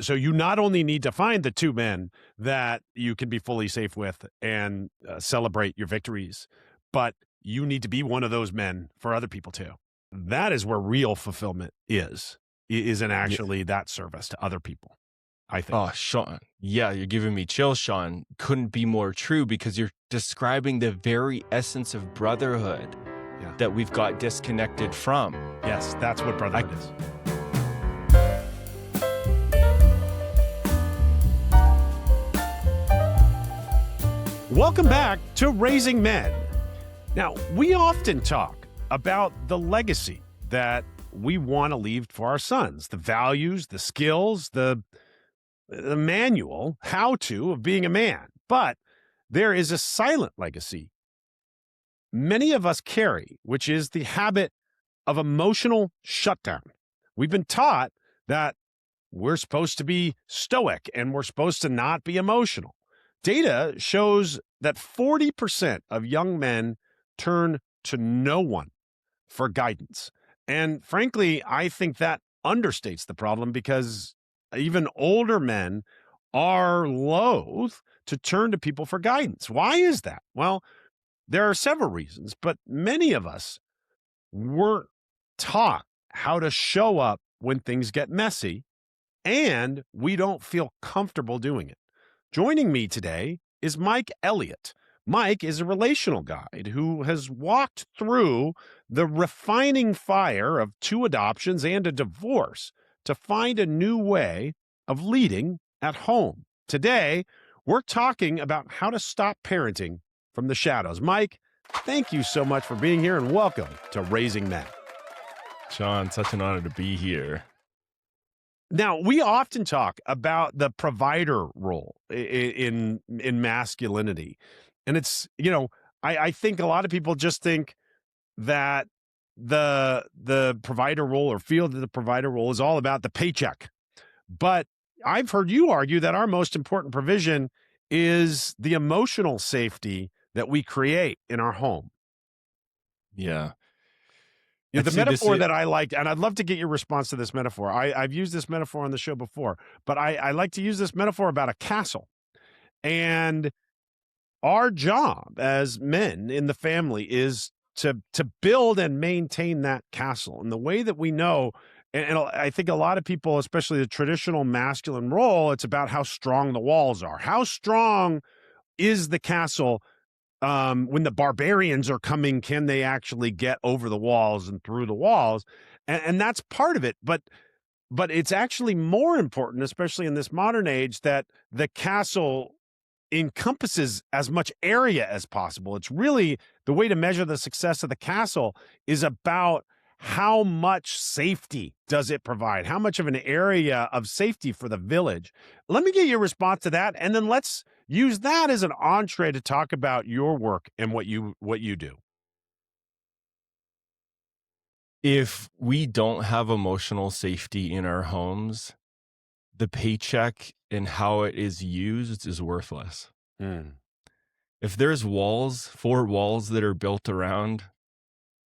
So you not only need to find the two men that you can be fully safe with and celebrate your victories, but you need to be one of those men for other people too. That is where real fulfillment is in Yeah. actually that service to other people, I think. Oh, Shaun. Yeah, you're giving me chills, Shaun. Couldn't be more true because you're describing the very essence of brotherhood Yeah. that we've got disconnected from. Yes, that's what I, brotherhood is. Welcome back to Raising Men. Now, we often talk about the legacy that we want to leave for our sons, the values, the skills, the manual, how-to of being a man. But there is a silent legacy many of us carry, which is the habit of emotional shutdown. We've been taught that we're supposed to be stoic and we're supposed to not be emotional. Data shows that 40% of young men turn to no one for guidance. And frankly, I think that understates the problem because even older men are loath to turn to people for guidance. Why is that? Well, there are several reasons, but many of us weren't taught how to show up when things get messy, and we don't feel comfortable doing it. Joining me today is Mike Elliott. Mike is a relational guide who has walked through the refining fire of 2 adoptions and a divorce to find a new way of leading at home. Today, we're talking about how to stop parenting from the shadows. Mike, thank you so much for being here and welcome to Raising Men. Shaun, such an honor to be here. Now, we often talk about the provider role in masculinity. And it's, I think a lot of people just think that the provider role or feel that the provider role is all about the paycheck. But I've heard you argue that our most important provision is the emotional safety that we create in our home. Yeah. Yeah, I'd the say this metaphor is, that I like, and I'd love to get your response to this metaphor. I've used this metaphor on the show before, but I like to use this metaphor about a castle. And our job as men in the family is to build and maintain that castle. And the way that we know, and I think a lot of people, especially the traditional masculine role, it's about how strong the walls are. How strong is the castle when the barbarians are coming? Can they actually get over the walls and through the walls? And that's part of it. But it's actually more important, especially in this modern age, that the castle encompasses as much area as possible. It's really the way to measure the success of the castle is about how much safety does it provide? How much of an area of safety for the village? Let me get your response to that, and then let's use that as an entree to talk about your work and what you do. if we don't have emotional safety in our homes, the paycheck and how it is used is worthless. Mm. If there's walls, 4 walls that are built around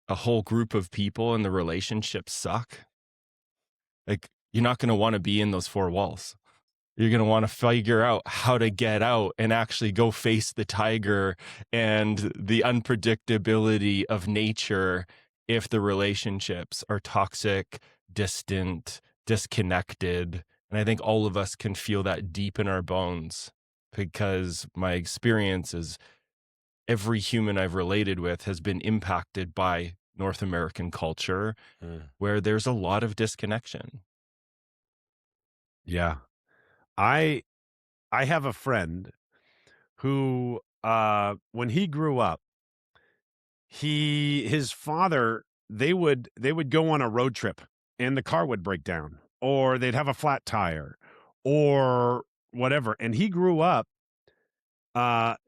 a whole group of people and the relationships suck, like you're not going to want to be in those 4 walls. You're going to want to figure out how to get out and actually go face the tiger and the unpredictability of nature if the relationships are toxic, distant, disconnected. And I think all of us can feel that deep in our bones because my experience is every human I've related with has been impacted by North American culture Mm. where there's a lot of disconnection. Yeah. I I have a friend who when he grew up, his father, they would go on a road trip and the car would break down or they'd have a flat tire or whatever. And he grew up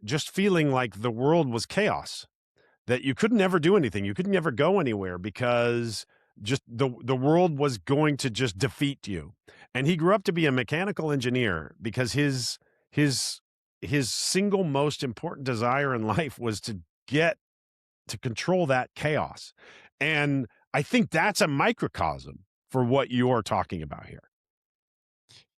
just feeling like the world was chaos, that you couldn't ever do anything. You couldn't ever go anywhere because just the world was going to just defeat you. And he grew up to be a mechanical engineer because his his single most important desire in life was to get to control that chaos. And I think that's a microcosm for what you're talking about here.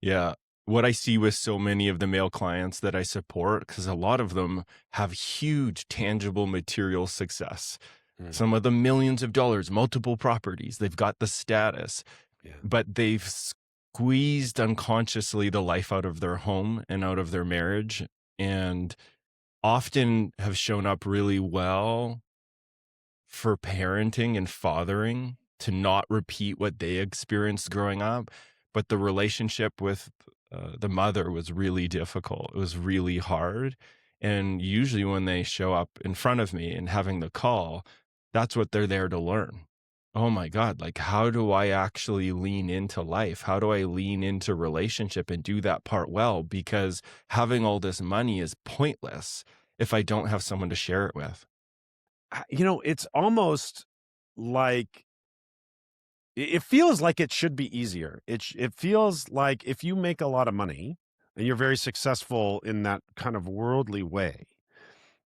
Yeah. What I see with so many of the male clients that I support, because a lot of them have huge tangible material success. Mm, Some of them millions of dollars, multiple properties. They've got the status, yeah. but they've squeezed unconsciously the life out of their home and out of their marriage, and often have shown up really well for parenting and fathering to not repeat what they experienced growing up. But the relationship with the mother was really difficult. It was really hard. And usually when they show up in front of me and having the call, that's what they're there to learn. Oh my God, like, how do I actually lean into life? How do I lean into relationship and do that part well? Because having all this money is pointless if I don't have someone to share it with. It's almost like it feels like it should be easier. It feels like if you make a lot of money and you're very successful in that kind of worldly way,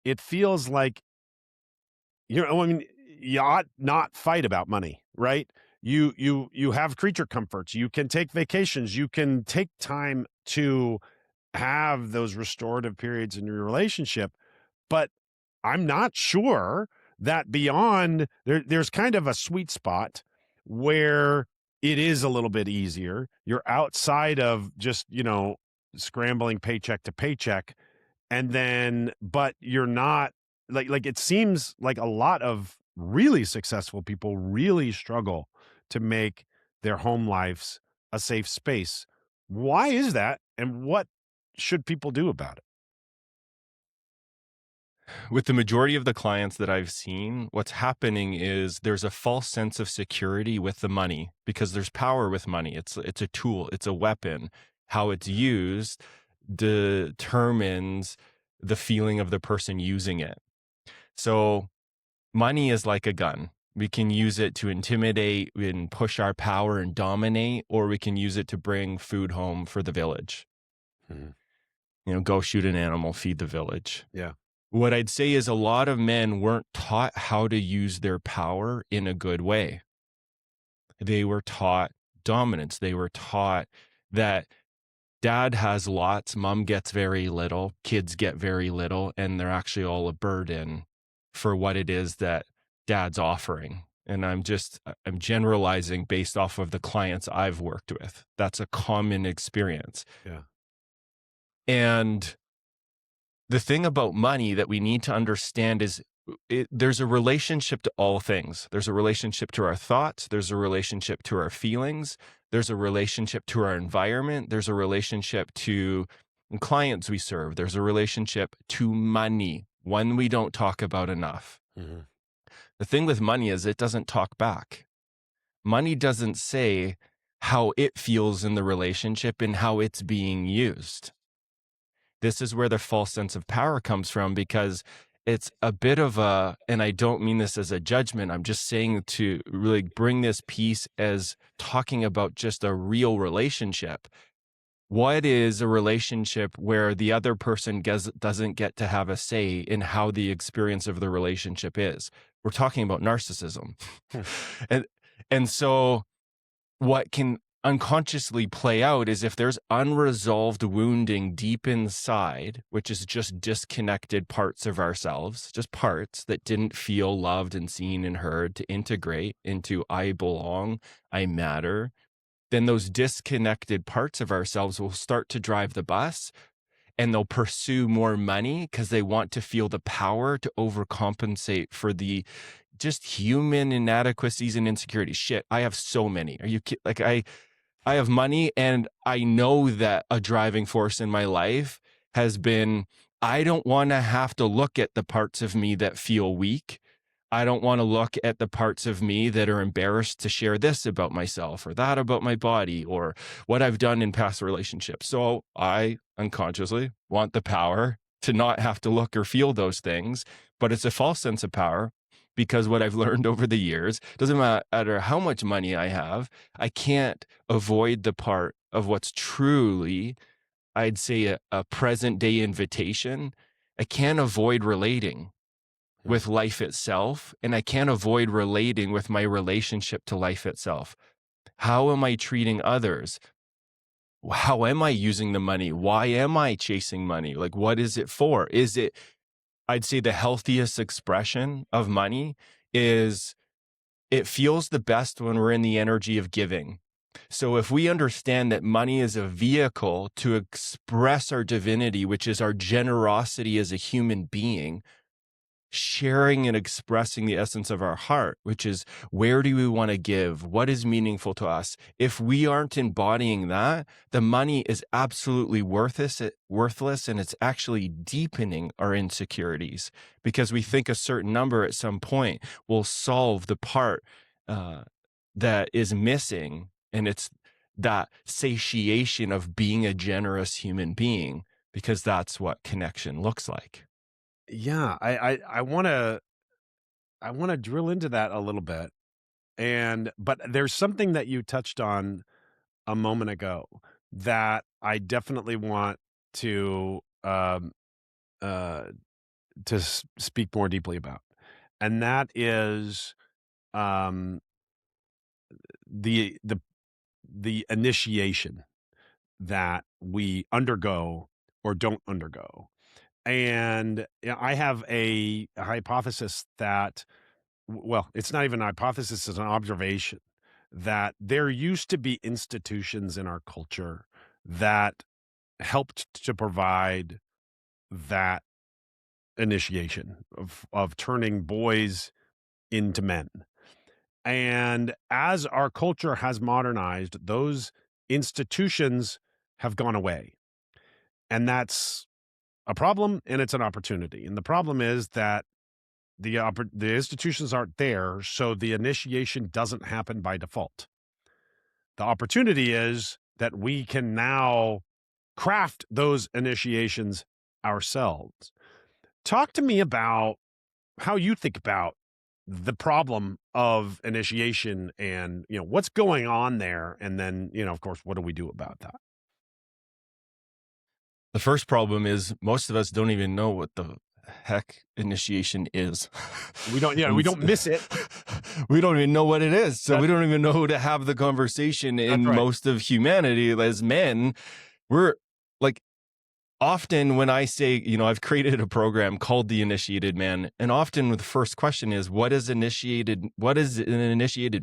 it feels like I mean, you ought not fight about money, right? You have creature comforts. You can take vacations. You can take time to have those restorative periods in your relationship. But I'm not sure that beyond there's kind of a sweet spot where it is a little bit easier. You're outside of just, scrambling paycheck to paycheck. And then, but you're not like it seems like a lot of really successful people really struggle to make their home lives a safe space. Why is that? And what should people do about it? With the majority of the clients that I've seen, what's happening is there's a false sense of security with the money because there's power with money. It's a tool, it's a weapon. How it's used determines the feeling of the person using it. So money is like a gun. We can use it to intimidate and push our power and dominate, or we can use it to bring food home for the village. Mhm. Go shoot an animal, feed the village. Yeah. What I'd say is a lot of men weren't taught how to use their power in a good way. They were taught dominance. They were taught that dad has lots, mom gets very little, kids get very little, and they're actually all a burden for what it is that dad's offering. And I'm generalizing based off of the clients I've worked with. That's a common experience. Yeah. And the thing about money that we need to understand is there's a relationship to all things. There's a relationship to our thoughts. There's a relationship to our feelings. There's a relationship to our environment. There's a relationship to clients we serve. There's a relationship to money, one we don't talk about enough. Mm-hmm. The thing with money is it doesn't talk back. Money doesn't say how it feels in the relationship and how it's being used. This is where the false sense of power comes from, because it's a bit of and I don't mean this as a judgment, I'm just saying to really bring this piece as talking about just a real relationship. What is a relationship where the other person doesn't get to have a say in how the experience of the relationship is? We're talking about narcissism. and and so what can unconsciously play out is if there's unresolved wounding deep inside, which is just disconnected parts of ourselves, just parts that didn't feel loved and seen and heard to integrate into I belong, I matter, then those disconnected parts of ourselves will start to drive the bus, and they'll pursue more money because they want to feel the power to overcompensate for the just human inadequacies and insecurities. Shit, I have so many. Are you kidding? Like I have money, and I know that a driving force in my life has been, I don't want to have to look at the parts of me that feel weak. I don't want to look at the parts of me that are embarrassed to share this about myself or that about my body or what I've done in past relationships. So I unconsciously want the power to not have to look or feel those things, but it's a false sense of power. Because what I've learned over the years, doesn't matter how much money I have, I can't avoid the part of what's truly, I'd say, a present day invitation. I can't avoid relating with life itself, and I can't avoid relating with my relationship to life itself. How am I treating others? how am I using the money? Why am I chasing money? Like, what is it for? Is it, I'd say the healthiest expression of money is it feels the best when we're in the energy of giving. So if we understand that money is a vehicle to express our divinity, which is our generosity as a human being, sharing and expressing the essence of our heart, which is where do we want to give? What is meaningful to us? If we aren't embodying that, the money is absolutely worthless, and it's actually deepening our insecurities because we think a certain number at some point will solve the part that is missing. And it's that satiation of being a generous human being, because that's what connection looks like. Yeah, I want to drill into that a little bit. But there's something that you touched on a moment ago that I definitely want to uh speak more deeply about. And that is um the the the initiation that we undergo or don't undergo. And I have a hypothesis that, well, it's not even a hypothesis, it's an observation that there used to be institutions in our culture that helped to provide that initiation of turning boys into men. And as our culture has modernized, those institutions have gone away. And that's a problem and it's an opportunity. And the problem is that the institutions aren't there, so the initiation doesn't happen by default. The opportunity is that we can now craft those initiations ourselves. Talk to me about how you think about the problem of initiation and, what's going on there. And then, of course, what do we do about that? The first problem is most of us don't even know what the heck initiation is. We don't miss it. We don't even know what it is. So we That's- don't even know who to have the conversation in right. most of humanity. As men, we're like, often when I say, I've created a program called The Initiated Man, and often the first question is, what is an initiated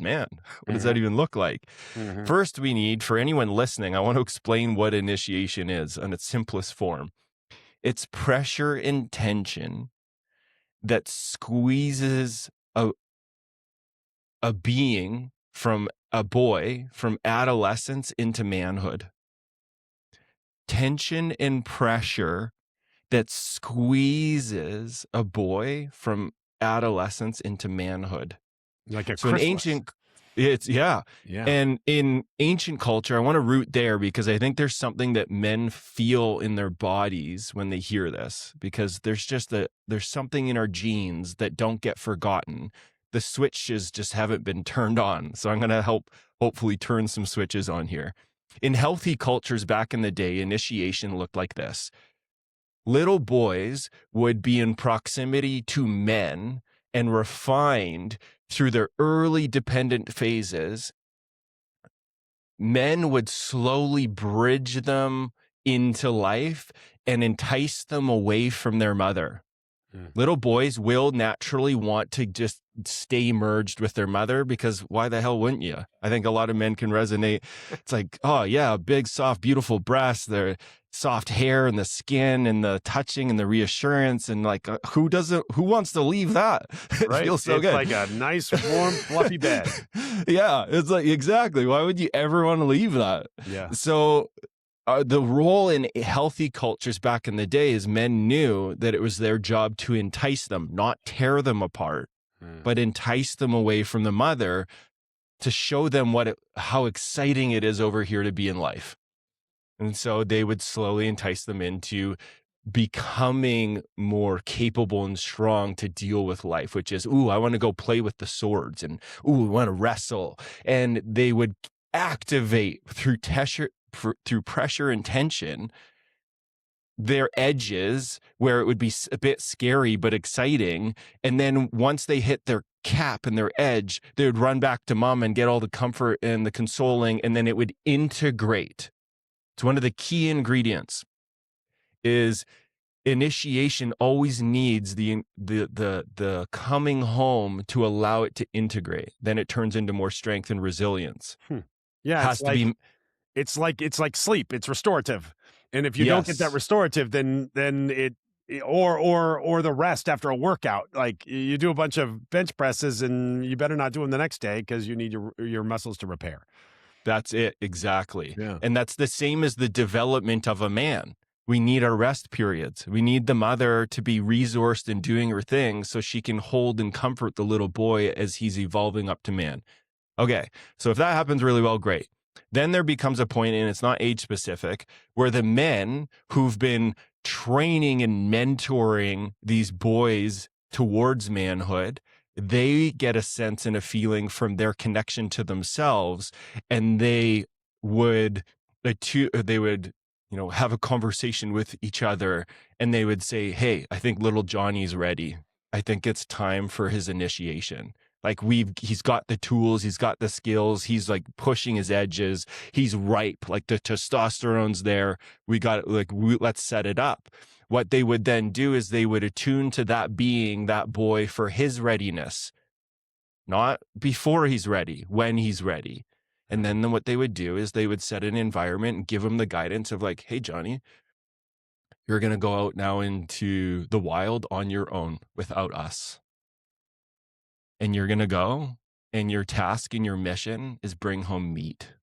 man? What does that even look like? Mhm. First, we need, for anyone listening, I want to explain what initiation is in its simplest form. It's pressure and tension that squeezes a being from a boy from adolescence into manhood. Tension and pressure that squeezes a boy from adolescence into manhood. Like a So in chrysalis. yeah. Yeah. And in ancient culture, I want to root there because I think there's something that men feel in their bodies when they hear this, because there's something in our genes that don't get forgotten. The switches just haven't been turned on. So I'm going to hopefully turn some switches on here. In healthy cultures back in the day, initiation looked like this. Little boys would be in proximity to men and refined through their early dependent phases. Men would slowly bridge them into life and entice them away from their mother. Little boys will naturally want to just stay merged with their mother, because why the hell wouldn't you? I think a lot of men can resonate. It's like, oh yeah, big, soft, beautiful breasts, their soft hair and the skin and the touching and the reassurance. And like, who wants to leave that? It Right? feels so It's good. like a nice, warm, fluffy bed. Yeah, it's like, exactly. Why would you ever want to leave that? Yeah. So the role in healthy cultures back in the day is men knew that it was their job to entice them, not tear them apart, but entice them away from the mother to show them how exciting it is over here to be in life. And so they would slowly entice them into becoming more capable and strong to deal with life, which is, ooh, I want to go play with the swords, and ooh, I want to wrestle. And they would activate through pressure and tension their edges, where it would be a bit scary but exciting. And then once they hit their cap and their edge, they would run back to mom and get all the comfort and the consoling, and then it would integrate. It's one of the key ingredients. Is initiation always needs the coming home to allow it to integrate. Then it turns into more strength and resilience. Yeah, Has to be. it's like sleep. It's restorative, and if you don't get that Yes. restorative, then or the rest after a workout, like you do a bunch of bench presses, and you better not do them the next day because you need your muscles to repair. That's it. Exactly. Yeah. And that's the same as the development of a man. We need our rest periods. We need the mother to be resourced and doing her thing so she can hold and comfort the little boy as he's evolving up to man. Okay. So if that happens really well, great. Then there becomes a point, and it's not age specific, where the men who've been training and mentoring these boys towards manhood, they get a sense and a feeling from their connection to themselves, and they would have a conversation with each other, and they would say, hey, I think little Johnny's ready. I think it's time for his initiation. Like he's got the tools, he's got the skills, he's like pushing his edges, he's ripe, like the testosterone's there. Let's set it up. What they would then do is they would attune to that being, that boy, for his readiness, not before he's ready, when he's ready. And then what they would do is they would set an environment and give him the guidance of like, hey, Johnny, you're going to go out now into the wild on your own without us. And you're going to go, and your task and your mission is bring home meat.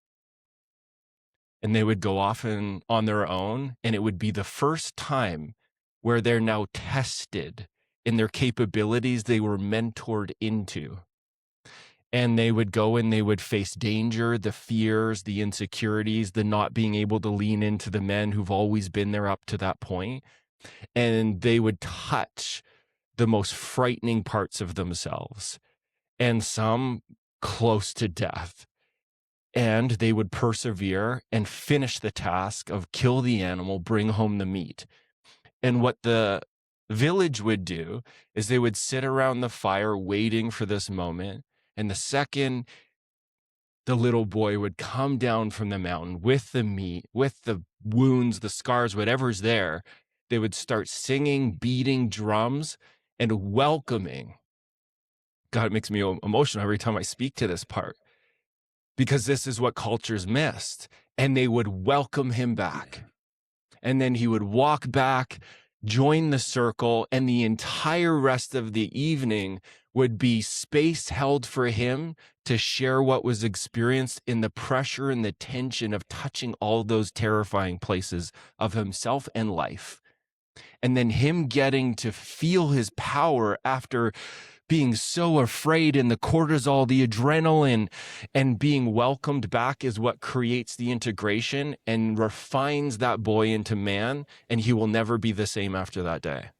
And they would go off on their own, and it would be the first time where they're now tested in their capabilities they were mentored into. And they would go and they would face danger, the fears, the insecurities, the not being able to lean into the men who've always been there up to that point. And they would touch the most frightening parts of themselves, and some close to death. And they would persevere and finish the task of kill the animal, bring home the meat. And what the village would do is they would sit around the fire waiting for this moment. And the second the little boy would come down from the mountain with the meat, with the wounds, the scars, whatever's there, they would start singing, beating drums, and welcoming. God, it makes me emotional every time I speak to this part, because this is what culture's missed. And they would welcome him back. And then he would walk back, join the circle, and the entire rest of the evening would be space held for him to share what was experienced in the pressure and the tension of touching all those terrifying places of himself and life. And then him getting to feel his power after being so afraid, and the cortisol, the adrenaline, and being welcomed back is what creates the integration and refines that boy into man, and he will never be the same after that day.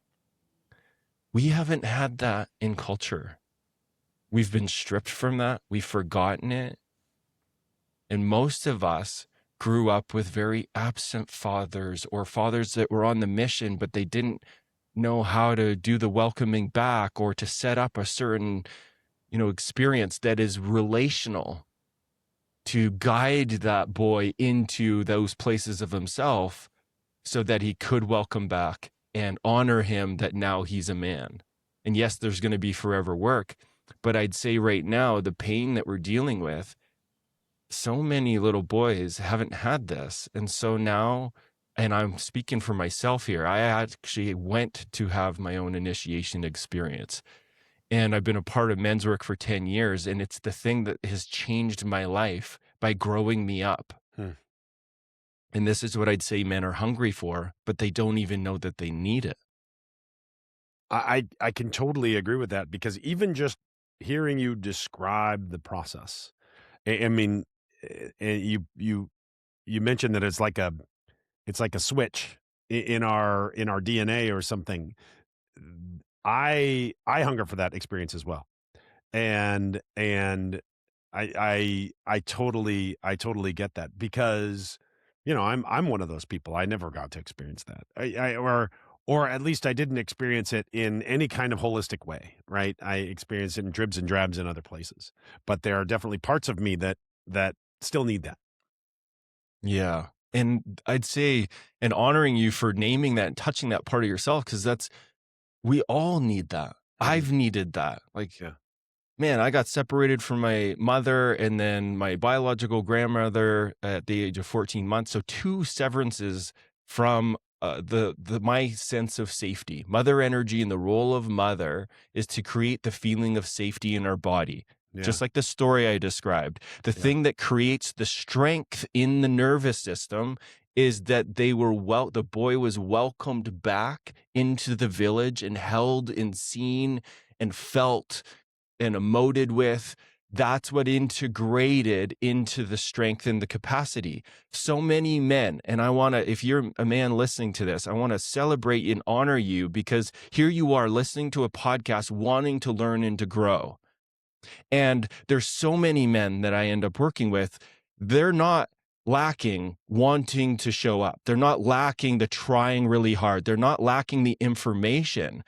We haven't had that in culture. We've been stripped from that. We've forgotten it. And most of us grew up with very absent fathers, or fathers that were on the mission, but they didn't know how to do the welcoming back, or to set up a certain, experience that is relational to guide that boy into those places of himself so that he could welcome back and honor him that now he's a man. And yes, there's going to be forever work, but I'd say right now, the pain that we're dealing with, so many little boys haven't had this. And so now, and I'm speaking for myself here, I actually went to have my own initiation experience. And I've been a part of men's work for 10 years. And it's the thing that has changed my life by growing me up. And this is what I'd say men are hungry for, but they don't even know that they need it. I can totally agree with that, because even just hearing you describe the process, I mean, you mentioned that it's like a switch in our DNA or something. I hunger for that experience as well, and I totally get that, because I'm one of those people. I never got to experience that. Or at least I didn't experience it in any kind of holistic way, right? I experienced it in dribs and drabs in other places, but there are definitely parts of me that still need that. Yeah. And I'd say, and honoring you for naming that and touching that part of yourself, because we all need that. I've needed that. Like, Yeah. man, I got separated from my mother and then my biological grandmother at the age of 14 months. So 2 severances from my sense of safety. Mother energy, and the role of mother is to create the feeling of safety in our body. Yeah. Just like the story I described. The thing that creates the strength in the nervous system is that the boy was welcomed back into the village and held and seen and felt and emoted with. That's what integrated into the strength and the capacity. So many men, and if you're a man listening to this, I want to celebrate and honor you, because here you are listening to a podcast, wanting to learn and to grow. And there's so many men that I end up working with. They're not lacking wanting to show up. They're not lacking the trying really hard. They're not lacking the information.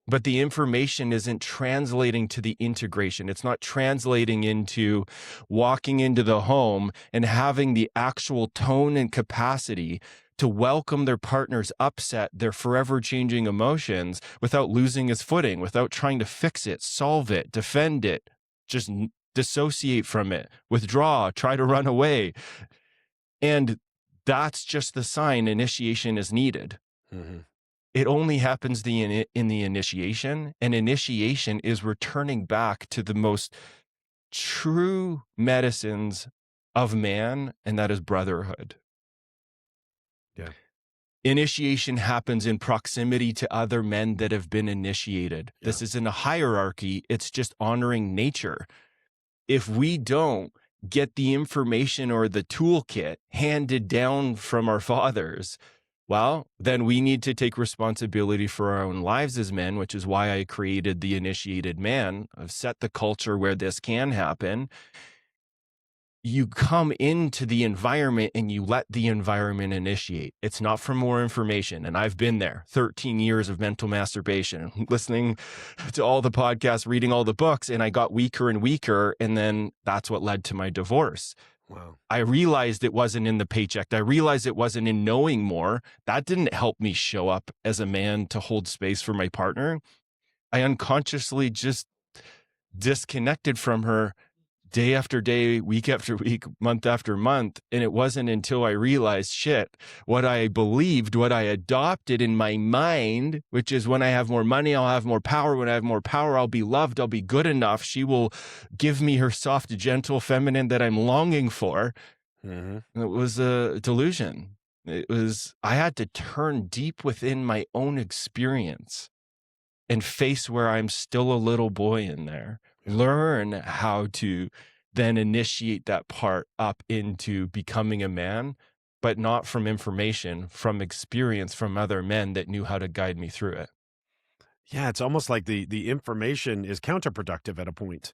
But the information isn't translating to the integration. It's not translating into walking into the home and having the actual tone and capacity to welcome their partner's upset, their forever changing emotions, without losing his footing, without trying to fix it, solve it, defend it, just dissociate from it, withdraw, try to run away. And that's just the sign initiation is needed. Mm-hmm. It only happens in the initiation, and initiation is returning back to the most true medicines of man, and that is brotherhood. Yeah. Initiation happens in proximity to other men that have been initiated. Yeah. This isn't a hierarchy. It's just honoring nature. If we don't get the information or the toolkit handed down from our fathers, well, then we need to take responsibility for our own lives as men, which is why I created the initiated man. I've set the culture where this can happen. You come into the environment and you let the environment initiate. It's not for more information. And I've been there, 13 years of mental masturbation, listening to all the podcasts, reading all the books, and I got weaker and weaker. And then that's what led to my divorce. Wow. I realized it wasn't in the paycheck. I realized it wasn't in knowing more. That didn't help me show up as a man to hold space for my partner. I unconsciously just disconnected from her day after day, week after week, month after month. And it wasn't until I realized, shit, what I believed, what I adopted in my mind, which is when I have more money, I'll have more power. When I have more power, I'll be loved. I'll be good enough. She will give me her soft, gentle feminine that I'm longing for. Mm-hmm. It was a delusion. I had to turn deep within my own experience and face where I'm still a little boy in there. Learn how to then initiate that part up into becoming a man, but not from information, from experience from other men that knew how to guide me through it. Yeah, it's almost like the information is counterproductive at a point,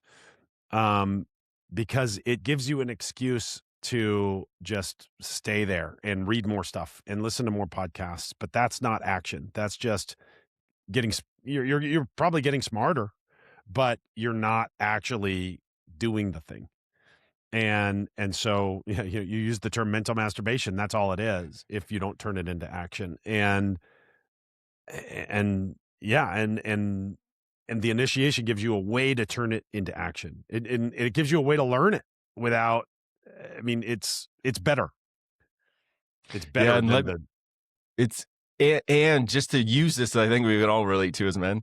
because it gives you an excuse to just stay there and read more stuff and listen to more podcasts. But that's not action. That's just you're probably getting smarter, but you're not actually doing the thing. And so you use the term mental masturbation. That's all it is if you don't turn it into action. And the initiation gives you a way to turn it into action. It gives you a way to learn it without. I mean, it's better. It's better and just to use this, I think we can all relate to as men.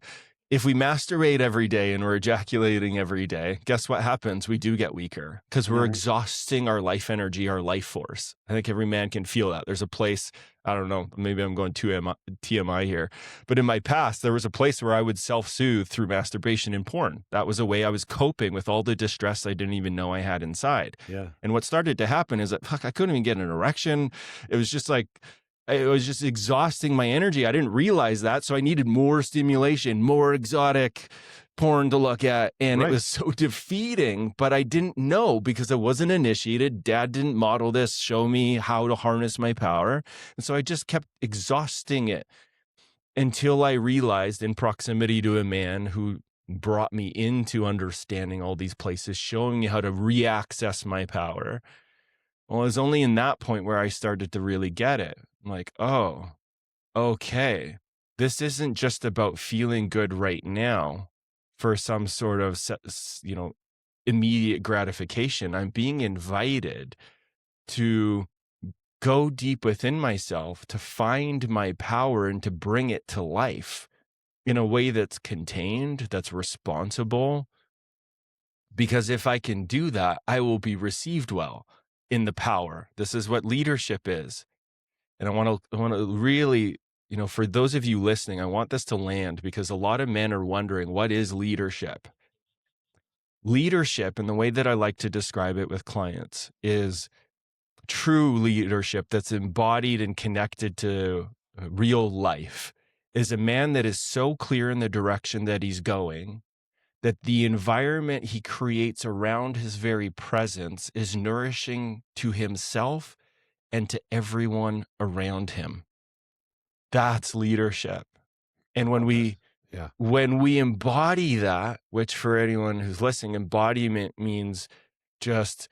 If we masturbate every day and we're ejaculating every day, guess what happens? We do get weaker because we're exhausting our life energy, our life force. I think every man can feel that. There's a place, I don't know, maybe I'm going too TMI here, but in my past, there was a place where I would self-soothe through masturbation and porn. That was a way I was coping with all the distress I didn't even know I had inside. Yeah. And what started to happen is that, I couldn't even get an erection. It was just exhausting my energy. I didn't realize that. So I needed more stimulation, more exotic porn to look at. And It was so defeating, but I didn't know because I wasn't initiated. Dad didn't model this, show me how to harness my power. And so I just kept exhausting it until I realized, in proximity to a man who brought me into understanding all these places, showing me how to reaccess my power. Well, it was only in that point where I started to really get it. I'm like, oh, okay, this isn't just about feeling good right now for some sort of, immediate gratification. I'm being invited to go deep within myself, to find my power and to bring it to life in a way that's contained, that's responsible. Because if I can do that, I will be received well in the power. This is what leadership is. And I want to really, for those of you listening, I want this to land, because a lot of men are wondering, what is leadership? Leadership, and the way that I like to describe it with clients, is true leadership that's embodied and connected to real life, is a man that is so clear in the direction that he's going, that the environment he creates around his very presence is nourishing to himself and to everyone around him. That's leadership. And when we embody that, which for anyone who's listening, embodiment means just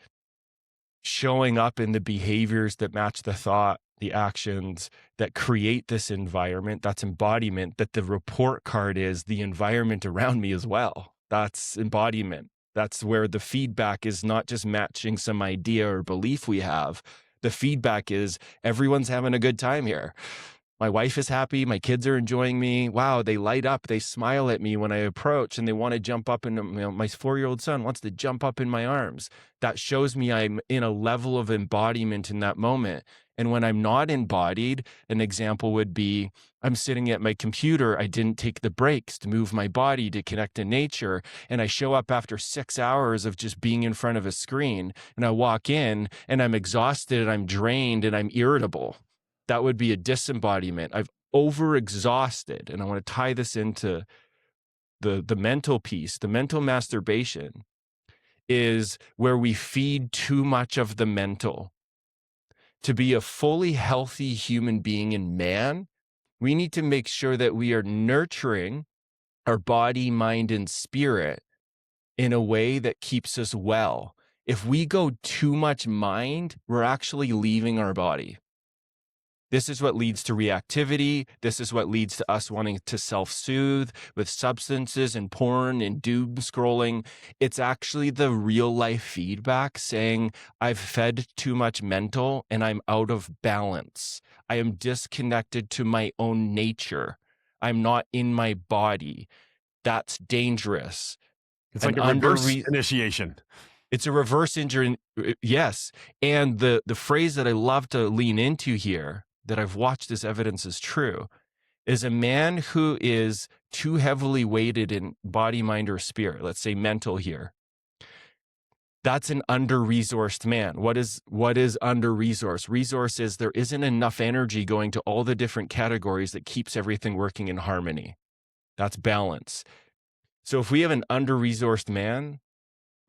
showing up in the behaviors that match the thought, the actions that create this environment. That's embodiment. That the report card is the environment around me as well. That's embodiment. That's where the feedback is not just matching some idea or belief we have. The feedback is everyone's having a good time here. My wife is happy. My kids are enjoying me. Wow, they light up. They smile at me when I approach, and they want to jump up. And my 4-year-old son wants to jump up in my arms. That shows me I'm in a level of embodiment in that moment. And when I'm not embodied, an example would be I'm sitting at my computer. I didn't take the breaks to move my body to connect to nature. And I show up after 6 hours of just being in front of a screen. And I walk in and I'm exhausted and I'm drained and I'm irritable. That would be a disembodiment. I've overexhausted. And I want to tie this into the mental piece. The mental masturbation is where we feed too much of the mental. To be a fully healthy human being and man, we need to make sure that we are nurturing our body, mind, and spirit in a way that keeps us well. If we go too much mind, we're actually leaving our body. This is what leads to reactivity. This is what leads to us wanting to self-soothe with substances and porn and doom scrolling. It's actually the real life feedback saying, I've fed too much mental and I'm out of balance. I am disconnected to my own nature. I'm not in my body. That's dangerous. It's like a reverse initiation. It's a reverse injury. Yes. And the phrase that I love to lean into here, that I've watched as evidence is true, is a man who is too heavily weighted in body, mind, or spirit, let's say mental here. That's an under-resourced man. What is under-resourced? Resource is there isn't enough energy going to all the different categories that keeps everything working in harmony. That's balance. So if we have an under-resourced man,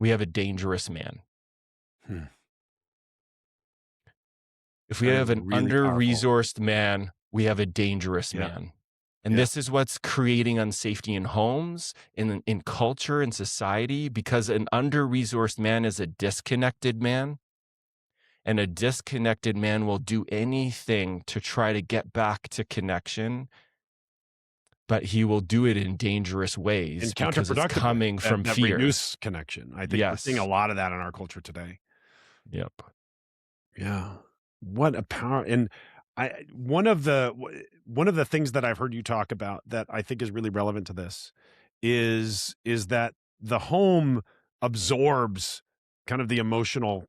we have a dangerous man. If we have an really under-resourced man, we have a dangerous man. And this is what's creating unsafety in homes, in culture, in society, because an under-resourced man is a disconnected man. And a disconnected man will do anything to try to get back to connection, but he will do it in dangerous ways because it's coming from fear. Reduce connection. I think we're seeing a lot of that in our culture today. Yep. Yeah. What a power. And one of the things that I've heard you talk about that I think is really relevant to this is that the home absorbs kind of the emotional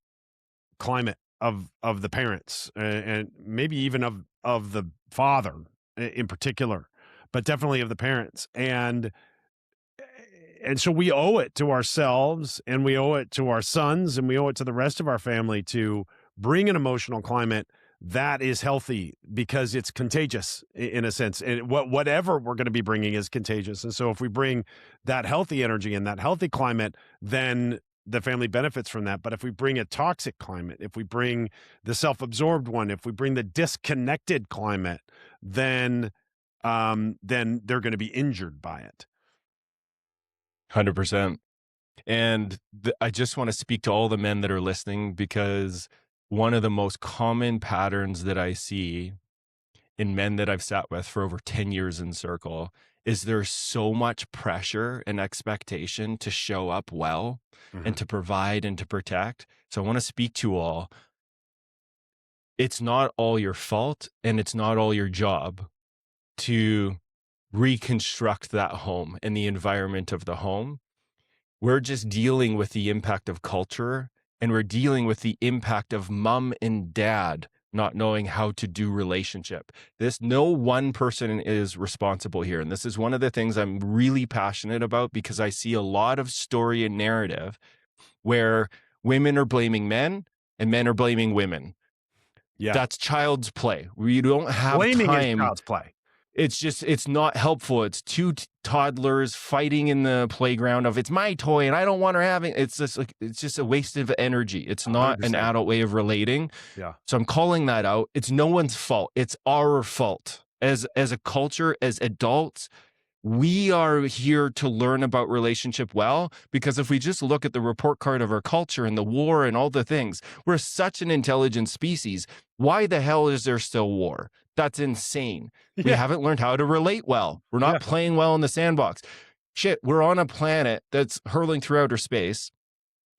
climate of the parents and maybe even of the father in particular, but definitely of the parents. And so we owe it to ourselves, and we owe it to our sons, and we owe it to the rest of our family to bring an emotional climate that is healthy, because it's contagious in a sense. And whatever we're going to be bringing is contagious. And so if we bring that healthy energy and that healthy climate, then the family benefits from that. But if we bring a toxic climate, if we bring the self-absorbed one, if we bring the disconnected climate, then they're going to be injured by it. 100%. And I just want to speak to all the men that are listening, because one of the most common patterns that I see in men that I've sat with for over 10 years in circle is there's so much pressure and expectation to show up well and to provide and to protect. So I want to speak to all. It's not all your fault and it's not all your job to reconstruct that home and the environment of the home. We're just dealing with the impact of culture, and we're dealing with the impact of mom and dad not knowing how to do relationship. No one person is responsible here. And this is one of the things I'm really passionate about, because I see a lot of story and narrative where women are blaming men and men are blaming women. Yeah. That's child's play. We don't have Blaming is time. child's play. It's not helpful. It's two toddlers fighting in the playground of, it's my toy and I don't want her having. It's just a waste of energy. It's not 100%. an adult way of relating. Yeah. So I'm calling that out. It's no one's fault. It's our fault as a culture, as adults. We are here to learn about relationship well, because if we just look at the report card of our culture and the war and all the things, we're such an intelligent species. Why the hell is there still war? That's insane. We haven't learned how to relate well. We're not playing well in the sandbox. Shit, we're on a planet that's hurling through outer space,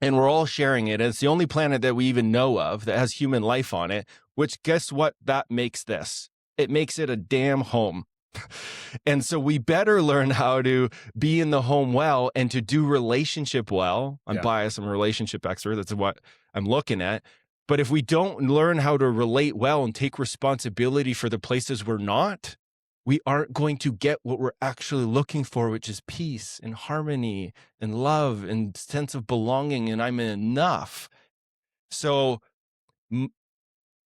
and we're all sharing it. And it's the only planet that we even know of that has human life on it, which, guess what? That makes this. It makes it a damn home. And so we better learn how to be in the home well and to do relationship well. I'm biased. I'm a relationship expert. That's what I'm looking at. But if we don't learn how to relate well and take responsibility for the places we're not, we aren't going to get what we're actually looking for, which is peace and harmony and love and sense of belonging, and I'm enough. So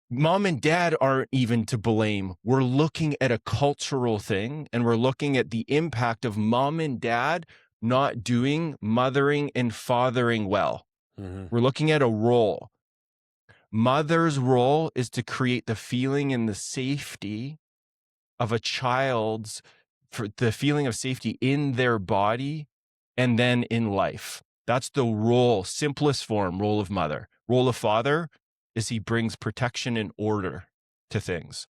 mom and dad aren't even to blame. We're looking at a cultural thing, and we're looking at the impact of mom and dad not doing mothering and fathering well. We're looking at a role. Mother's role is to create the feeling and the safety of a child's, for the feeling of safety in their body and then in life. That's the role, simplest form, role of mother. Role of father is he brings protection and order to things.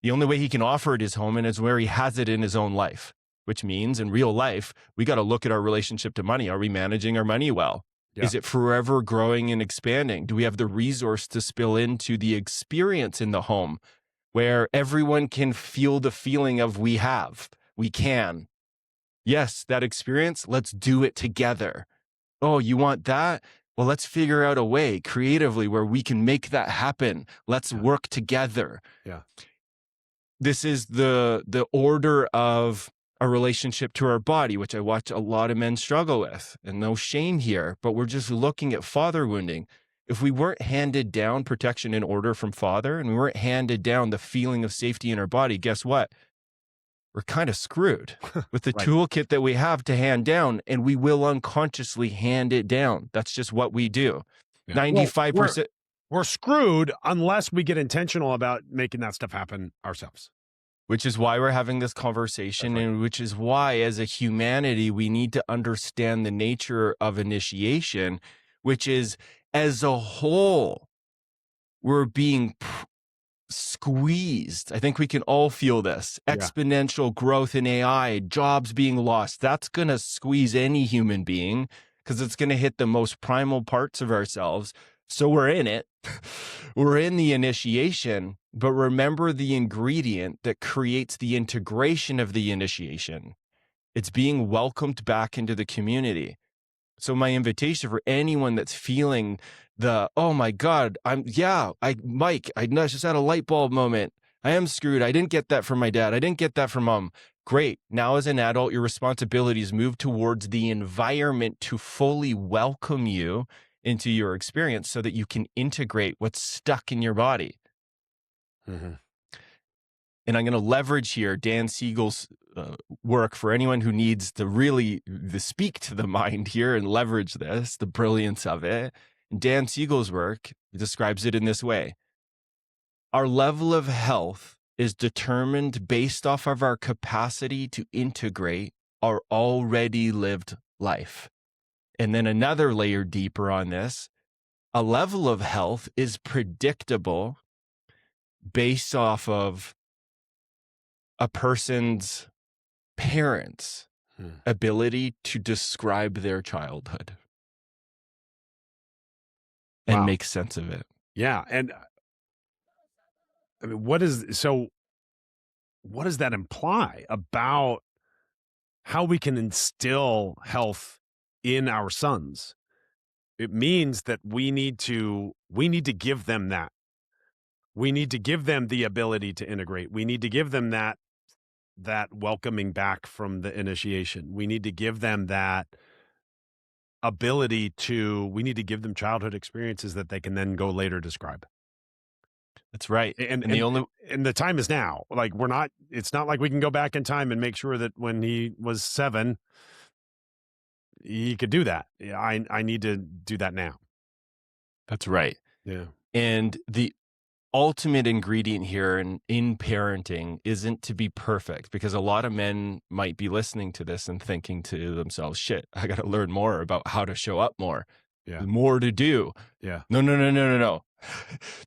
The only way he can offer it is home, and is where he has it in his own life, which means in real life, we got to look at our relationship to money. Are we managing our money well? Yeah. Is it forever growing and expanding? Do we have the resource to spill into the experience in the home where everyone can feel the feeling of we can? Yes, that experience, let's do it together. Oh, you want that? Well, let's figure out a way creatively where we can make that happen. Let's work together. Yeah. This is the order of a relationship to our body, which I watch a lot of men struggle with, and no shame here, but we're just looking at father wounding. If we weren't handed down protection and order from father, and we weren't handed down the feeling of safety in our body, guess what? We're kind of screwed with the toolkit that we have to hand down, and we will unconsciously hand it down. That's just what we do. 95%. We're screwed unless we get intentional about making that stuff happen ourselves. Which is why we're having this conversation, and which is why, as a humanity, we need to understand the nature of initiation, which is, as a whole, we're being squeezed. I think we can all feel this. Exponential growth in AI, jobs being lost. That's going to squeeze any human being, because it's going to hit the most primal parts of ourselves. So we're in it. We're in the initiation, but remember the ingredient that creates the integration of the initiation. It's being welcomed back into the community. So my invitation for anyone that's feeling oh my God, Mike, I just had a light bulb moment. I am screwed. I didn't get that from my dad. I didn't get that from mom. Great. Now as an adult, your responsibilities move towards the environment to fully welcome you into your experience so that you can integrate what's stuck in your body. And I'm going to leverage here Dan Siegel's work for anyone who needs to really speak to the mind here and leverage this, the brilliance of it. And Dan Siegel's work describes it in this way. Our level of health is determined based off of our capacity to integrate our already lived life. And then another layer deeper on this, a level of health is predictable based off of a person's parents' ability to describe their childhood and Wow. make sense of it. Yeah. And I mean, what does that imply about how we can instill health in our sons? It means that we need to give them that. We need to give them the ability to integrate. We need to give them that welcoming back from the initiation. We need to give them that ability to, we need to give them childhood experiences that they can then go later describe. That's right. And the time is now. Like, it's not like we can go back in time and make sure that when he was 7, he could do that. I need to do that now. That's right. Yeah. And the ultimate ingredient here in parenting isn't to be perfect, because a lot of men might be listening to this and thinking to themselves, shit, I got to learn more about how to show up more. Yeah. More to do. Yeah. No.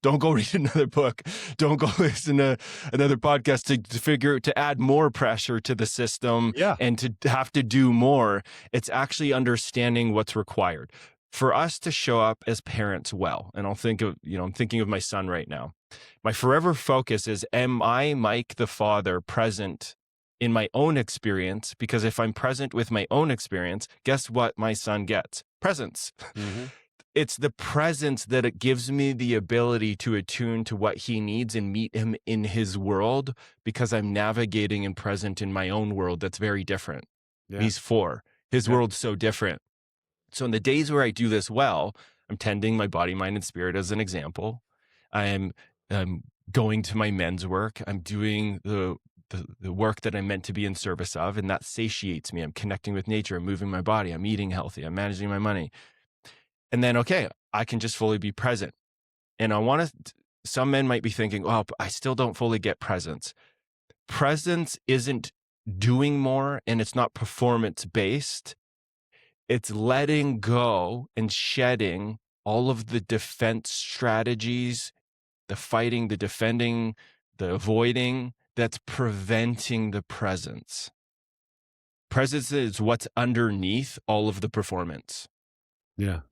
Don't go read another book. Don't go listen to another podcast to add more pressure to the system and to have to do more. It's actually understanding what's required for us to show up as parents well. And I'm thinking of my son right now. My forever focus is, am I, Mike, the father, present in my own experience? Because if I'm present with my own experience, guess what my son gets? Presence. Mm-hmm. It's the presence that it gives me the ability to attune to what he needs and meet him in his world, because I'm navigating and present in my own world that's very different. Yeah. He's 4. His world's so different. So in the days where I do this well, I'm tending my body, mind, and spirit as an example. I'm going to my men's work. I'm doing the work that I'm meant to be in service of, and that satiates me. I'm connecting with nature. I'm moving my body. I'm eating healthy. I'm managing my money. And then, okay, I can just fully be present. And some men might be thinking, oh, I still don't fully get presence. Presence isn't doing more, and it's not performance-based. It's letting go and shedding all of the defense strategies, the fighting, the defending, the avoiding, that's preventing the presence. Presence is what's underneath all of the performance. Yeah.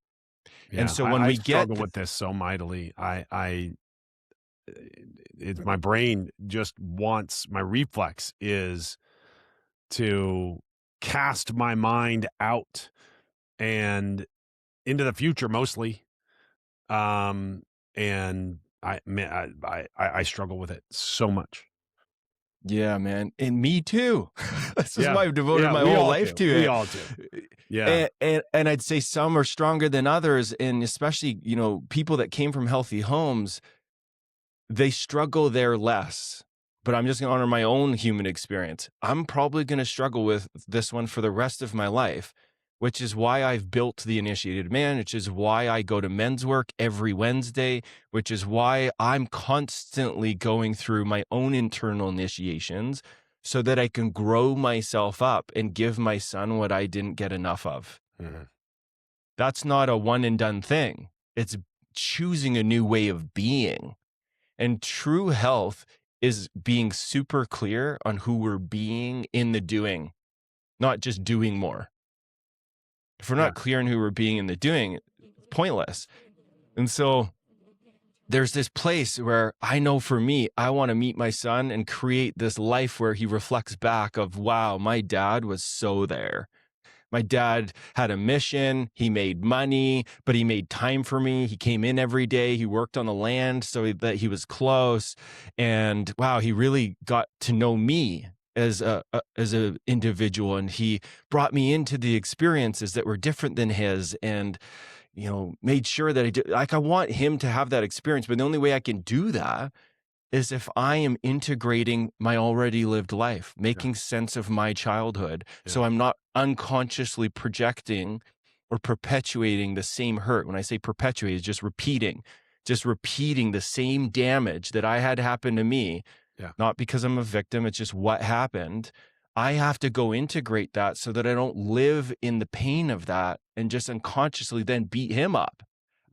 And so when I struggle with this so mightily, my brain just wants, my reflex is to cast my mind out and into the future mostly. And I struggle with it so much. Yeah, man. And me too. This is why I've devoted my whole life to it. We all do. Yeah. And I'd say some are stronger than others. And especially, people that came from healthy homes, they struggle there less. But I'm just going to honor my own human experience. I'm probably going to struggle with this one for the rest of my life, which is why I've built the Initiated Man, which is why I go to men's work every Wednesday, which is why I'm constantly going through my own internal initiations so that I can grow myself up and give my son what I didn't get enough of. Mm-hmm. That's not a one and done thing. It's choosing a new way of being. And true health is being super clear on who we're being in the doing, not just doing more. If we're not clear on who we're being in the doing, it's pointless. And so there's this place where I know for me, I want to meet my son and create this life where he reflects back of, wow, my dad was so there. My dad had a mission. He made money, but he made time for me. He came in every day. He worked on the land so that he was close. And wow, he really got to know me as a individual, and he brought me into the experiences that were different than his, and made sure that I want him to have that experience. But the only way I can do that is if I am integrating my already lived life, making sense of my childhood, so I'm not unconsciously projecting or perpetuating the same hurt. When I say perpetuate, it's just repeating the same damage that I had happen to me. Yeah. Not because I'm a victim, it's just what happened. I have to go integrate that so that I don't live in the pain of that and just unconsciously then beat him up.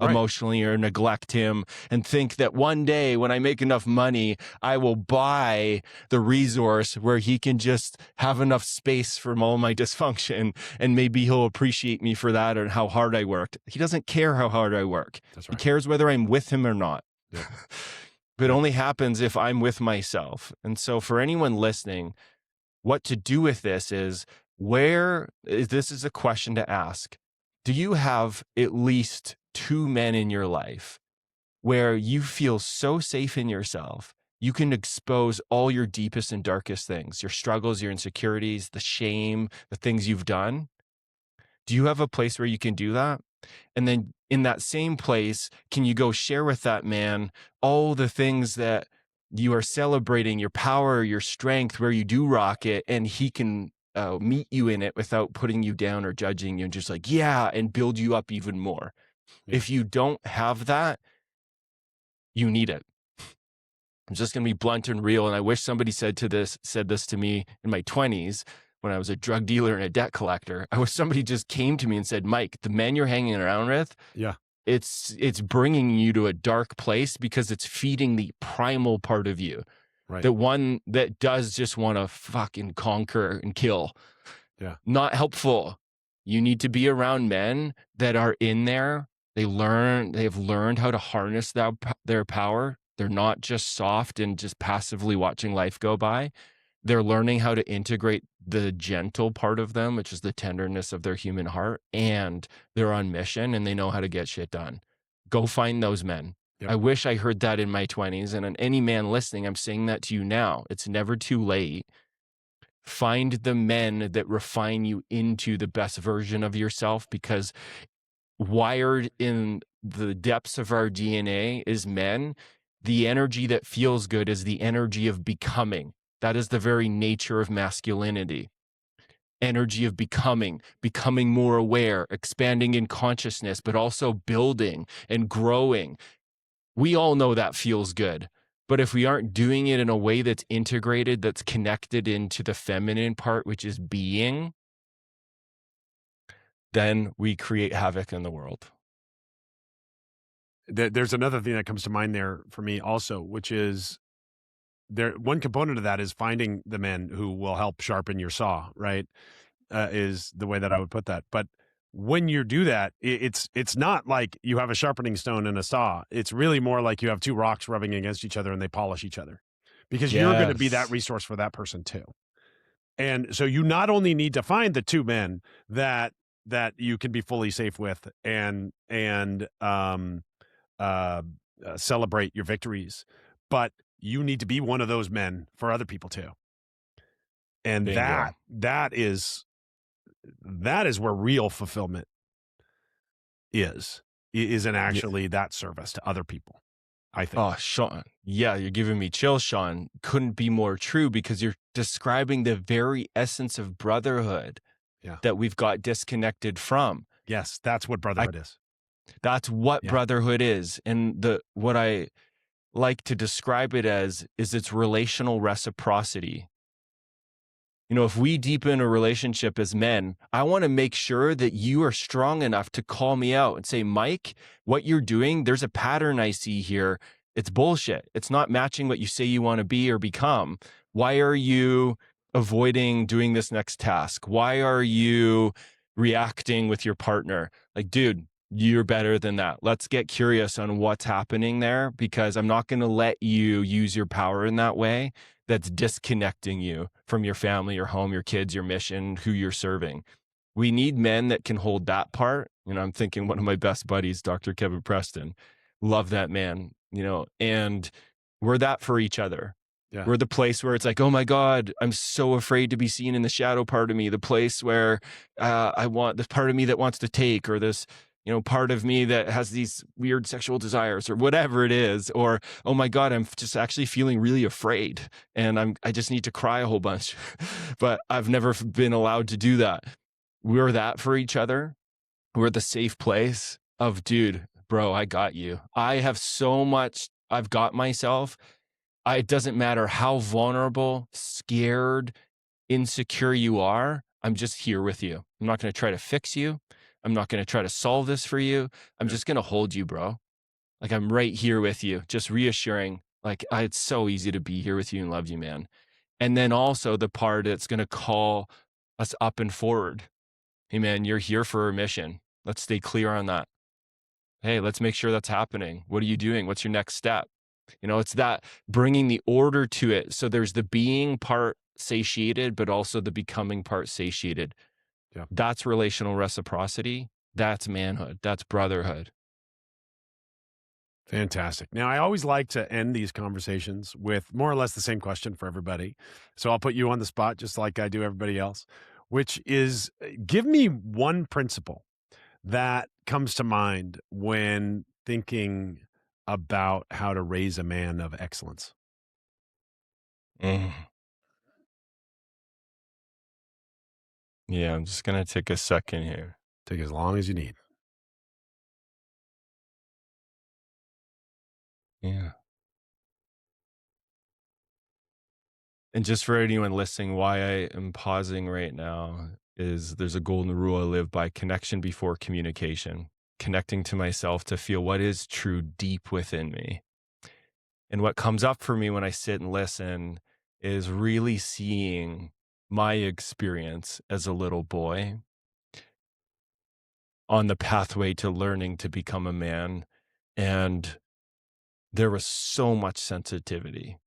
emotionally or neglect him and think that one day when I make enough money, I will buy the resource where he can just have enough space from all my dysfunction and maybe he'll appreciate me for that or how hard I worked. He doesn't care how hard I work. That's right. He cares whether I'm with him or not. Yep. But it only happens if I'm with myself. And so for anyone listening, what to do with this is this is a question to ask. Do you have at least 2 men in your life where you feel so safe in yourself, you can expose all your deepest and darkest things, your struggles, your insecurities, the shame, the things you've done? Do you have a place where you can do that? And then in that same place, can you go share with that man all the things that you are celebrating, your power, your strength, where you do rock it, and he can meet you in it without putting you down or judging you and just like, yeah, and build you up even more. Yeah. If you don't have that, you need it. I'm just going to be blunt and real. And I wish somebody said this to me in my 20s when I was a drug dealer and a debt collector. I wish somebody just came to me and said, Mike, the men you're hanging around with, it's bringing you to a dark place because it's feeding the primal part of you. Right. The one that does just want to fucking conquer and kill. Yeah. Not helpful. You need to be around men that are in there. They've learned how to harness their power. They're not just soft and just passively watching life go by. They're learning how to integrate the gentle part of them, which is the tenderness of their human heart, and they're on mission and they know how to get shit done. Go find those men. Yep. I wish I heard that in my 20s. And any man listening, I'm saying that to you now. It's never too late. Find the men that refine you into the best version of yourself, because wired in the depths of our DNA is men. The energy that feels good is the energy of becoming. That is the very nature of masculinity. Energy of becoming more aware, expanding in consciousness, but also building and growing. We all know that feels good. But if we aren't doing it in a way that's integrated, that's connected into the feminine part, which is being, then we create havoc in the world. There's another thing that comes to mind there for me also, which is one component of that is finding the men who will help sharpen your saw, right? Is the way that I would put that. But when you do that, it's not like you have a sharpening stone and a saw. It's really more like you have 2 rocks rubbing against each other and they polish each other, because you're going to be that resource for that person too. And so you not only need to find the 2 men that you can be fully safe with and celebrate your victories, but you need to be one of those men for other people too. And Bingo. that is where real fulfillment is in actually that service to other people, I think. Oh, Shaun. Yeah, you're giving me chills, Shaun. Couldn't be more true, because you're describing the very essence of brotherhood that we've got disconnected from. Yes, that's what brotherhood is. That's what brotherhood is. And what I like to describe it as is its relational reciprocity. You know, if we deepen a relationship as men, I want to make sure that you are strong enough to call me out and say, Mike, what you're doing, there's a pattern I see here. It's bullshit. It's not matching what you say you want to be or become. Why are you avoiding doing this next task? Why are you reacting with your partner? Like, dude, you're better than that. Let's get curious on what's happening there, because I'm not going to let you use your power in that way that's disconnecting you from your family, your home, your kids, your mission, who you're serving. We need men that can hold that part. You know, I'm thinking one of my best buddies, Dr. Kevin Preston. Love that man, you know, and we're that for each other. Yeah. We're the place where it's like, oh my God, I'm so afraid to be seen in the shadow part of me, the place where I want this part of me that wants to take, or this, you know, part of me that has these weird sexual desires, or whatever it is, or, oh my God, I'm just actually feeling really afraid and I just need to cry a whole bunch, but I've never been allowed to do that. We're that for each other. We're the safe place of, dude, bro, I got you. I have so much, I've got myself. It doesn't matter how vulnerable, scared, insecure you are. I'm just here with you. I'm not going to try to fix you. I'm not going to try to solve this for you. I'm just going to hold you, bro. Like, I'm right here with you, just reassuring, like, it's so easy to be here with you and love you, man. And then also the part that's going to call us up and forward. Hey, man, you're here for a mission. Let's stay clear on that. Hey, let's make sure that's happening. What are you doing? What's your next step? It's that bringing the order to it. So there's the being part satiated, but also the becoming part satiated. Yeah. That's relational reciprocity. That's manhood. That's brotherhood. Fantastic. Now, I always like to end these conversations with more or less the same question for everybody. So I'll put you on the spot just like I do everybody else, which is give me one principle that comes to mind when thinking about how to raise a man of excellence. Mm. Yeah, I'm just going to take a second here. Take as long as you need. Yeah. And just for anyone listening, why I am pausing right now is there's a golden rule I live by: connection before communication, connecting to myself to feel what is true deep within me. And what comes up for me when I sit and listen is really seeing my experience as a little boy on the pathway to learning to become a man. And there was so much sensitivity.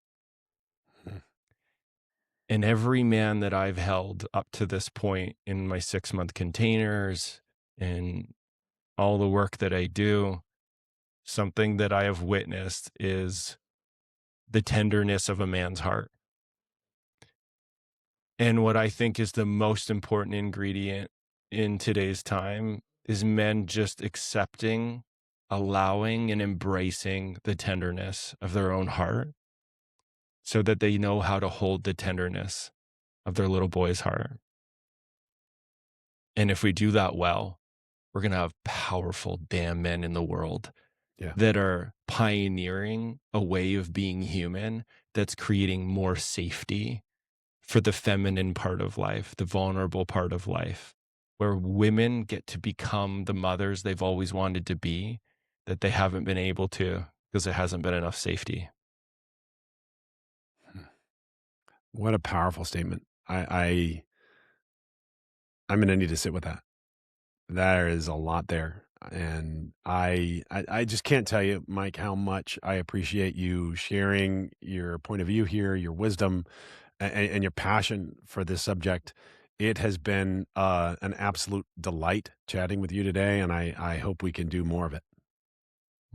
And every man that I've held up to this point in my 6-month containers and all the work that I do, something that I have witnessed is the tenderness of a man's heart. And what I think is the most important ingredient in today's time is men just accepting, allowing, and embracing the tenderness of their own heart so that they know how to hold the tenderness of their little boy's heart. And if we do that well, we're going to have powerful damn men in the world that are pioneering a way of being human that's creating more safety for the feminine part of life, the vulnerable part of life, where women get to become the mothers they've always wanted to be, that they haven't been able to because there hasn't been enough safety. What a powerful statement. I'm going to need to sit with that. There is a lot there. And I just can't tell you, Mike, how much I appreciate you sharing your point of view here, your wisdom, and your passion for this subject. It has been an absolute delight chatting with you today, and I hope we can do more of it.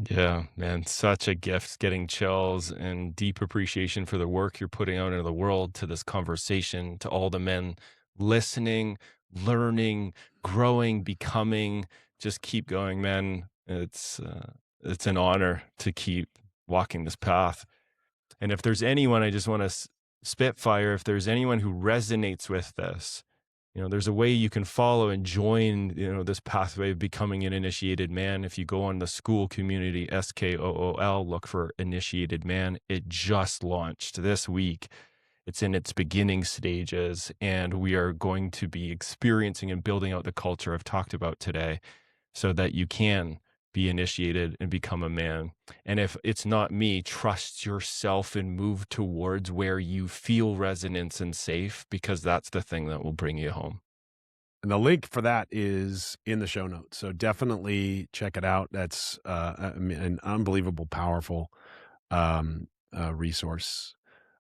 Yeah, man, such a gift, getting chills and deep appreciation for the work you're putting out into the world, to this conversation, to all the men listening, learning, growing, becoming. Just keep going, man. It's an honor to keep walking this path. And if there's anyone, I just want to spitfire, if there's anyone who resonates with this, there's a way you can follow and join, this pathway of becoming an initiated man. If you go on the school community, SKOOL, look for Initiated Man. It just launched this week. It's in its beginning stages, and we are going to be experiencing and building out the culture I've talked about today so that you can be initiated and become a man. And if it's not me, trust yourself and move towards where you feel resonance and safe, because that's the thing that will bring you home. And the link for that is in the show notes. So definitely check it out. That's an unbelievable, powerful resource.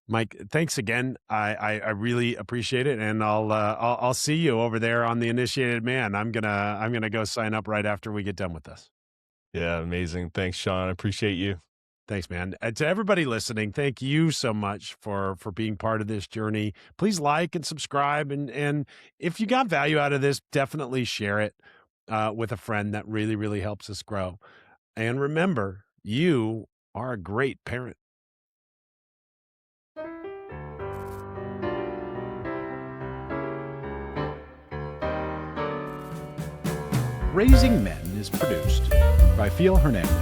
Mike, thanks again. I really appreciate it, and I'll see you over there on the Initiated Man. I'm gonna go sign up right after we get done with this. Yeah, amazing. Thanks, Shaun. I appreciate you. Thanks, man. To everybody listening, thank you so much for being part of this journey. Please like and subscribe, and if you got value out of this, definitely share it with a friend. That really, really helps us grow. And remember, you are a great parent. Raising Men is produced by Phil Hernandez.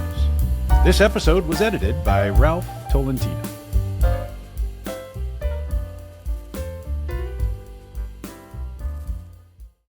This episode was edited by Ralph Tolentino.